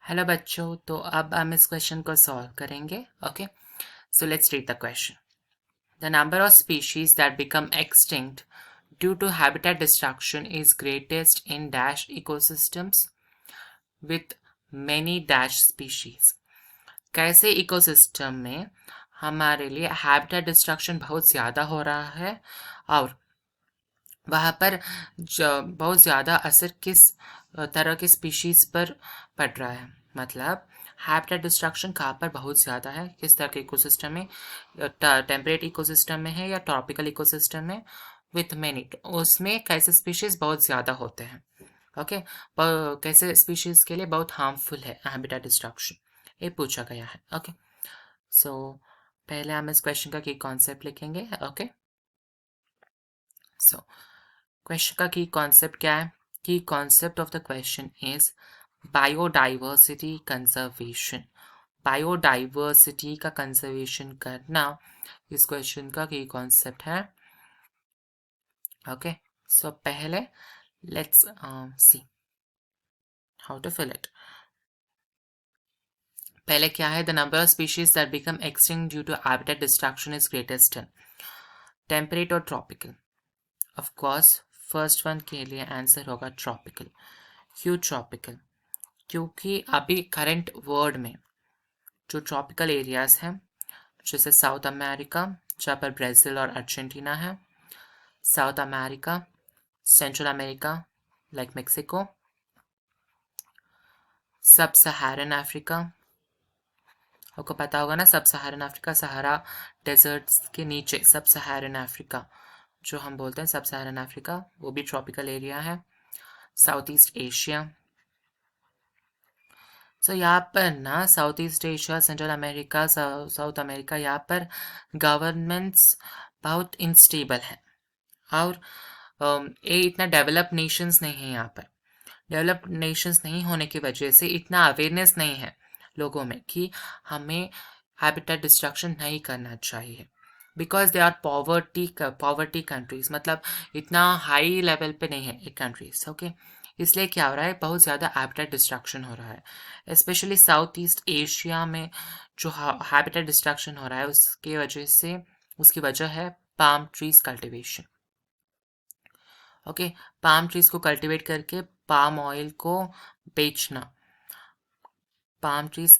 Hello बच्चों, तो अब हम इस क्वेश्चन को सॉल्व करेंगे. Okay, so let's read the question. The number of species that become extinct due to habitat destruction is greatest in dash ecosystems with many dash species. कैसे ecosystem में हमारे लिए हैबिटेट डिस्ट्रक्शन बहुत ज़्यादा हो रहा है और वहाँ पर बहुत ज़्यादा असर किस तरह के स्पीशीज़ पर पड़ रहा है. मतलब हैबिटेट डिस्ट्रक्शन कहाँ पर बहुत ज़्यादा है, किस तरह के इकोसिस्टम में, टेम्परेट इकोसिस्टम में है या ट्रॉपिकल इकोसिस्टम में विथ मेनी, उसमें कैसे स्पीशीज़ बहुत ज़्यादा होते हैं. ओके, कैसे स्पीशीज़ के लिए बहुत हार्मफुल है हैबिटेट डिस्ट्रक्शन, ये पूछा गया है. ओके, सो पहले हम इस क्वेश्चन का की कॉन्सेप्ट लिखेंगे. ओके, सो क्वेश्चन का की कॉन्सेप्ट क्या है? की concept of the question is biodiversity conservation. Biodiversity का कंजर्वेशन करना इस क्वेश्चन का की कॉन्सेप्ट है. ओके, सो पहले let's see how to fill it. पहले क्या है? The number of species that become extinct due to habitat destruction is greatest in temperate और tropical. Of course first one के लिए आंसर होगा ट्रॉपिकल. क्यों ट्रॉपिकल? क्योंकि अभी करंट वर्ल्ड में जो ट्रॉपिकल एरियाज हैं, जैसे साउथ अमेरिका जहाँ पर ब्राज़ील और अर्जेंटीना है, south America, central America like Mexico, सब सहारन अफ्रीका, आपको पता होगा ना, सब सहारन अफ्रीका, सहारा डेजर्ट्स के नीचे सब सहारन अफ्रीका जो हम बोलते हैं, सब सहारन अफ्रीका, वो भी ट्रॉपिकल एरिया है. South east Asia. सो यहाँ पर ना south east Asia, central America, south America, यहाँ पर गवर्नमेंट्स बहुत इनस्टेबल है और ये इतना डेवलप नेशंस नहीं है. यहाँ पर डेवलप नेशंस नहीं होने की वजह से इतना अवेयरनेस नहीं है लोगों में कि हमें हैबिटेट डिस्ट्रक्शन नहीं करना चाहिए, because they are poverty countries. मतलब इतना हाई लेवल पे नहीं है एक कंट्रीज. ओके, इसलिए क्या हो रहा है, बहुत ज़्यादा हैबिटेट डिस्ट्रक्शन हो रहा है, स्पेशली साउथ ईस्ट एशिया में. जो हैबिटेट डिस्ट्रक्शन हो रहा है उसकी वजह से, उसकी वजह है palm trees cultivation. Okay, palm trees को कल्टीवेट करके पाम ऑयल को बेचना. पाम ट्रीज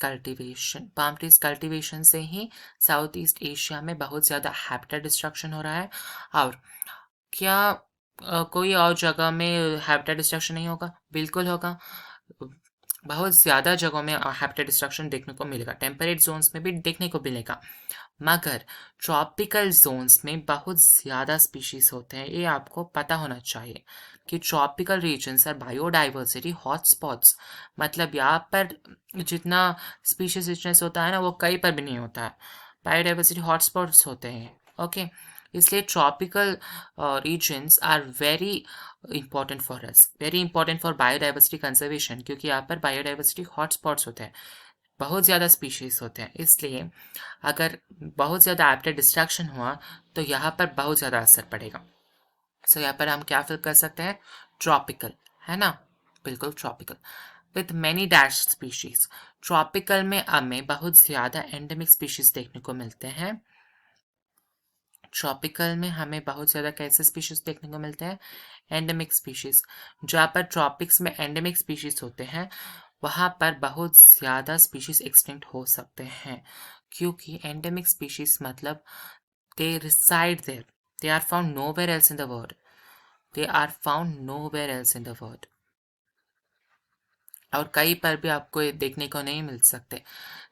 कल्टीवेशन से ही साउथ ईस्ट एशिया में बहुत ज़्यादा हैबिटेट डिस्ट्रक्शन हो रहा है. और क्या कोई और जगह में हैबिटेट डिस्ट्रक्शन नहीं होगा? बिल्कुल होगा. बहुत ज़्यादा जगहों में हैबिटेट डिस्ट्रक्शन देखने को मिलेगा, टेम्परेट जोन्स में भी देखने को मिलेगा, मगर ट्रॉपिकल जोन्स में बहुत ज़्यादा स्पीशीज होते हैं. ये आपको पता होना चाहिए कि tropical regions are biodiversity hotspots. मतलब यहाँ पर जितना स्पीशीज रिचनेस होता है ना, वो कहीं पर भी नहीं होता है. बायोडाइवर्सिटी हॉटस्पॉट्स होते हैं. ओके, इसलिए tropical regions are very important for us, very important for biodiversity conservation, क्योंकि यहाँ पर बायोडाइवर्सिटी हॉटस्पॉट्स होते हैं, बहुत ज़्यादा स्पीशीज होते हैं. इसलिए अगर बहुत ज़्यादा हैबिटेट डिस्ट्रक्शन हुआ तो यहाँ पर बहुत ज़्यादा असर पड़ेगा. सो यहाँ पर हम क्या फिल कर सकते हैं? ट्रॉपिकल, है ना, बिल्कुल tropical with many dash species. Tropical में हमें बहुत ज़्यादा एंडेमिक स्पीशीज देखने को मिलते हैं. ट्रॉपिकल में हमें बहुत ज़्यादा कैसे स्पीशीज देखने को मिलते हैं? Endemic species. जहाँ पर ट्रॉपिक्स में एंडेमिक स्पीशीज होते हैं वहाँ पर बहुत ज़्यादा स्पीशीज एक्सटिंक्ट हो सकते हैं, क्योंकि एंडेमिक स्पीशीज मतलब they reside there, they are found nowhere else in the world, they are found nowhere else in the world. और कहीं पर भी आपको ये देखने को नहीं मिल सकते.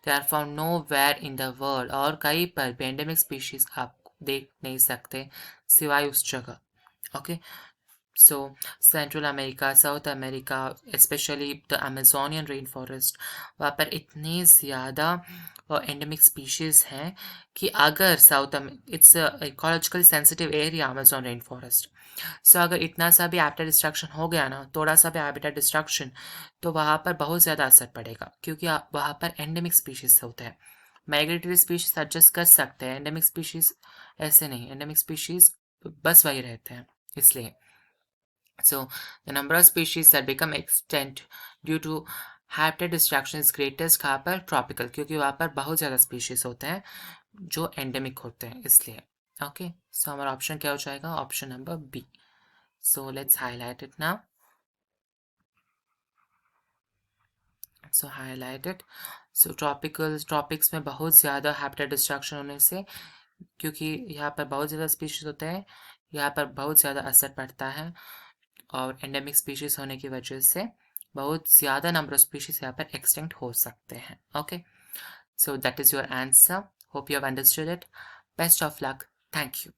They are found nowhere in the world, और कहीं पर भी एंडेमिक स्पीशीज आप देख नहीं सकते सिवाय उस जगह. Okay, so central America, south America, specially the Amazonian rain forest, वहाँ पर इतने ज़्यादा एंडेमिक स्पीशीज़ हैं कि अगर it's ecologically sensitive area Amazon rain forest. So अगर इतना सा भी हैबिटेट डिस्ट्रक्शन हो गया ना, थोड़ा सा भी हैबिटेट डिस्ट्रक्शन, तो वहाँ पर बहुत ज़्यादा असर पड़ेगा, क्योंकि वहाँ पर एंडेमिक स्पीशीज होते हैं. माइग्रेटरी स्पीशीज एडजस्ट कर सकते हैं, एंडेमिक स्पीशीज ऐसे नहीं. एंडेमिक स्पीशीज बस वही रहते हैं. इसलिए so the number of species that become extinct due to habitat distraction is greatest कहाँ पर? ट्रॉपिकल, क्योंकि वहाँ पर बहुत ज़्यादा स्पीशीज होते हैं जो एंडेमिक होते हैं, इसलिए। ओके, सो हमारा ऑप्शन क्या हो जाएगा? Option number B. So let's highlight it now. So highlighted. So tropics में बहुत ज़्यादा हैबिटेट डिस्ट्रक्शन होने से, क्योंकि यहाँ पर बहुत ज़्यादा स्पीशीज होते हैं, यहाँ पर बहुत ज़्यादा असर पड़ता है, और एंडेमिक स्पीशीज होने की वजह से बहुत ज़्यादा नंबर ऑफ स्पीशीज यहाँ पर एक्सटिंक्ट हो सकते हैं। Okay, so that is your answer. Hope you have understood it. Best of luck. Thank you.